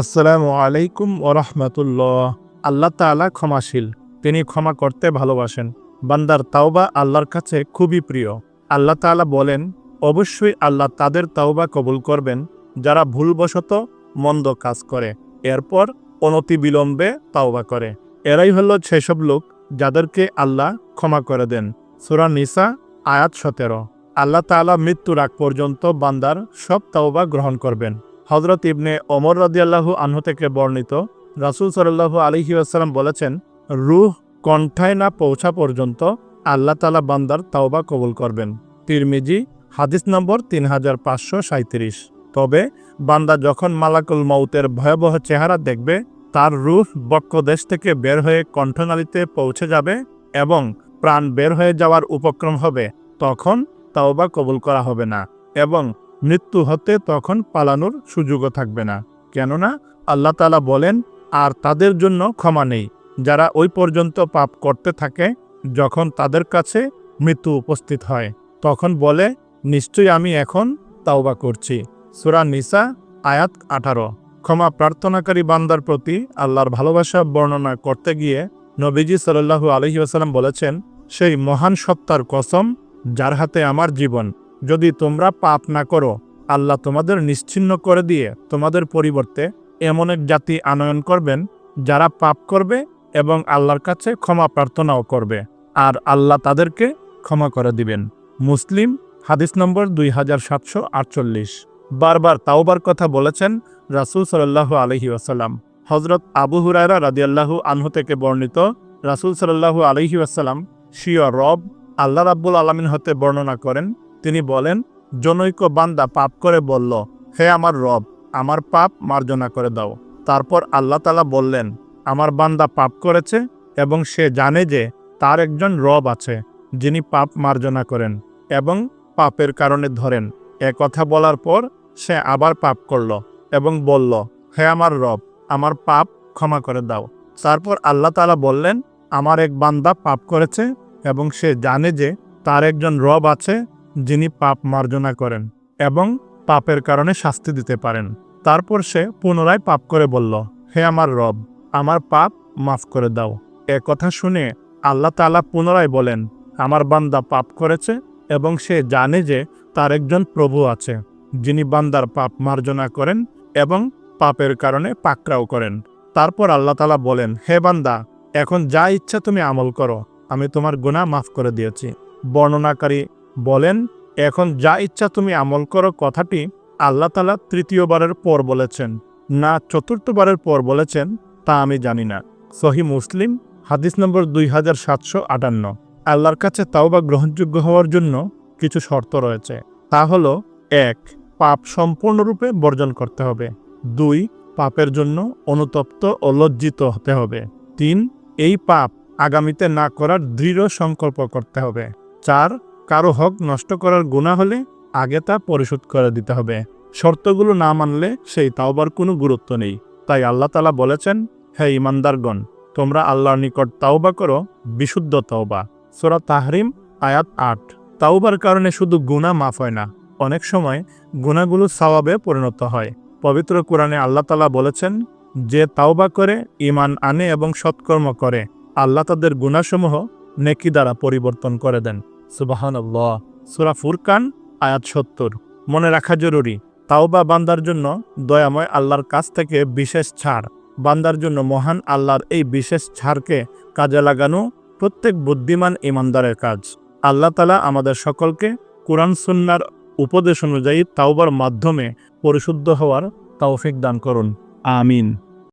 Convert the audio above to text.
আসসালামু আলাইকুম ওরহমতুল্লাহ। আল্লাহ তাআলা ক্ষমাশীল, তিনি ক্ষমা করতে ভালোবাসেন। বান্দার তাওবা আল্লাহর কাছে খুবই প্রিয়। আল্লাহ তাআলা বলেন, অবশ্যই আল্লাহ তাদের তাওবা কবুল করবেন যারা ভুলবশত মন্দ কাজ করে, এরপর অনতিবিলম্বে তাওবা করে। এরাই হলো সেসব লোক যাদেরকে আল্লাহ ক্ষমা করে দেন। সূরা নিসা আয়াত 17। আল্লাহ তাআলা মৃত্যুর আগ পর্যন্ত বান্দার সব তাওবা গ্রহণ করবেন। হযরত ইবনে ওমর রাদিয়াল্লাহু আনহু থেকে বর্ণিত, রাসূল সাল্লাল্লাহু আলাইহি ওয়াসাল্লাম বলেছেন, রূহ কণ্ঠায় না পৌঁছা পর্যন্ত আল্লাহ তাআলা বান্দার তাওবা কবুল করবেন। তিরমিজি হাদিস নম্বর 3537। তবে বান্দা যখন মালাকুল মউতের ভয়াবহ চেহারা দেখবে, তার রূহ বক্ষদেশ থেকে বের হয়ে কণ্ঠনালীতে পৌঁছে যাবে এবং প্রাণ বের হয়ে যাওয়ার উপক্রম হবে, তখন তাওবা কবুল করা হবে না এবং মৃত্যু হতে তখন পালানোর সুযোগও থাকবে না। কেননা আল্লাহ তাআলা বলেন, আর তাদের জন্য ক্ষমা নেই যারা ওই পর্যন্ত পাপ করতে থাকে যখন তাদের কাছে মৃত্যু উপস্থিত হয়, তখন বলে, নিশ্চয়ই আমি এখন তাওবা করছি। সূরা নিসা আয়াত 18। ক্ষমা প্রার্থনাকারী বান্দার প্রতি আল্লাহর ভালোবাসা বর্ণনা করতে গিয়ে নবীজি সাল্লাল্লাহু আলাইহি ওয়াসাল্লাম বলেছেন, সেই মহান সত্তার কসম যার হাতে আমার জীবন, যদি তোমরা পাপ না করো, আল্লাহ তোমাদের নিশ্চিহ্ন করে দিয়ে তোমাদের পরিবর্তে এমন এক জাতি আনয়ন করবেন যারা পাপ করবে এবং আল্লাহর কাছে ক্ষমা প্রার্থনাও করবে, আর আল্লাহ তাদেরকে ক্ষমা করে দিবেন। মুসলিম হাদিস নম্বর 2748। বারবার তাওবার কথা বলেছেন রাসূল সাল্লাল্লাহু আলাইহি ওয়াসাল্লাম। হযরত আবু হুরায়রা রাদিয়াল্লাহু আনহু থেকে বর্ণিত, রাসূল সাল্লাল্লাহু আলাইহি ওয়াসাল্লাম স্বীয় রব আল্লাহ রাব্বুল আলামিন হতে বর্ণনা করেন, তিনি বলেন, জনৈক বান্দা পাপ করে বলল, হে আমার রব, আমার পাপ মার্জনা করে দাও। তারপর আল্লাহ তাআলা বললেন, আমার বান্দা পাপ করেছে এবং সে জানে যে তার একজন রব আছে যিনি পাপ মার্জনা করেন এবং পাপের কারণে ধরেন। এ কথা বলার পর সে আবার পাপ করল এবং বলল, হে আমার রব, আমার পাপ ক্ষমা করে দাও। তারপর আল্লাহ তাআলা বললেন, আমার এক বান্দা পাপ করেছে এবং সে জানে যে তার একজন রব আছে যিনি পাপ মার্জনা করেন এবং পাপের কারণে শাস্তি দিতে পারেন। তারপর সে পুনরায় পাপ করে বলল, হে আমার রব, আমার পাপ মাফ করে দাও। এ কথা শুনে আল্লাহ তাআলা পুনরায় বলেন, আমার বান্দা পাপ করেছে এবং সে জানে যে তার একজন প্রভু আছে যিনি বান্দার পাপ মার্জনা করেন এবং পাপের কারণে পাকড়াও করেন। তারপর আল্লাহ তাআলা বলেন, হে বান্দা, এখন যা ইচ্ছা তুমি আমল করো, আমি তোমার গুনাহ মাফ করে দিয়েছি। বর্ণনাকারী বলেন, এখন যা ইচ্ছা তুমি আমল করো কথাটি আল্লাহ তাআলা তৃতীয়বারের পর বলেছেন না চতুর্থবারের পর বলেছেন তা আমি জানি না। সহিহ মুসলিম হাদিস নম্বর 2758। আল্লাহর কাছে তাওবা গ্রহণযোগ্য হওয়ার জন্য কিছু শর্ত রয়েছে। তা হলো, 1. পাপ সম্পূর্ণরূপে বর্জন করতে হবে। 2. পাপের জন্য অনুতপ্ত ও লজ্জিত হতে হবে। 3. এই পাপ আগামীতে না করার দৃঢ় সংকল্প করতে হবে। 4. কারো হক নষ্ট করার গুনাহ হলে আগে তা পরিশোধ করে দিতে হবে। শর্তগুলো না মানলে সেই তাওবার কোনো গুরুত্ব নেই। তাই আল্লাহ তাআলা বলেছেন, হে ঈমানদারগণ, তোমরা আল্লাহর নিকট তাওবা করো, বিশুদ্ধ তাওবা। সূরা তাহরিম আয়াত 8। তাওবার কারণে শুধু গুনাহ মাফ হয় না, অনেক সময় গুনাহগুলো সওয়াবে পরিণত হয়। পবিত্র কোরআনে আল্লাহ তাআলা বলেছেন, যে তাওবা করে, ঈমান আনে এবং সৎকর্ম করে, আল্লাহ তাদের গুনাহসমূহ নেকি দ্বারা পরিবর্তন করে দেন। সুবহানাল্লাহ। সূরা ফুরকান আয়াত 70। মনে রাখা জরুরি, তাওবা বান্দার জন্য দয়াময় আল্লাহর কাছ থেকে বিশেষ ছাড়। বান্দার জন্য মহান আল্লাহর এই বিশেষ ছাড়কে কাজে লাগানো প্রত্যেক বুদ্ধিমান ঈমানদারের কাজ। আল্লাহ তাআলা আমাদের সকলকে কুরআন সুন্নাহর উপদেশ অনুযায়ী তাওবার মাধ্যমে পরিশুদ্ধ হওয়ার তৌফিক দান করুন। আমিন।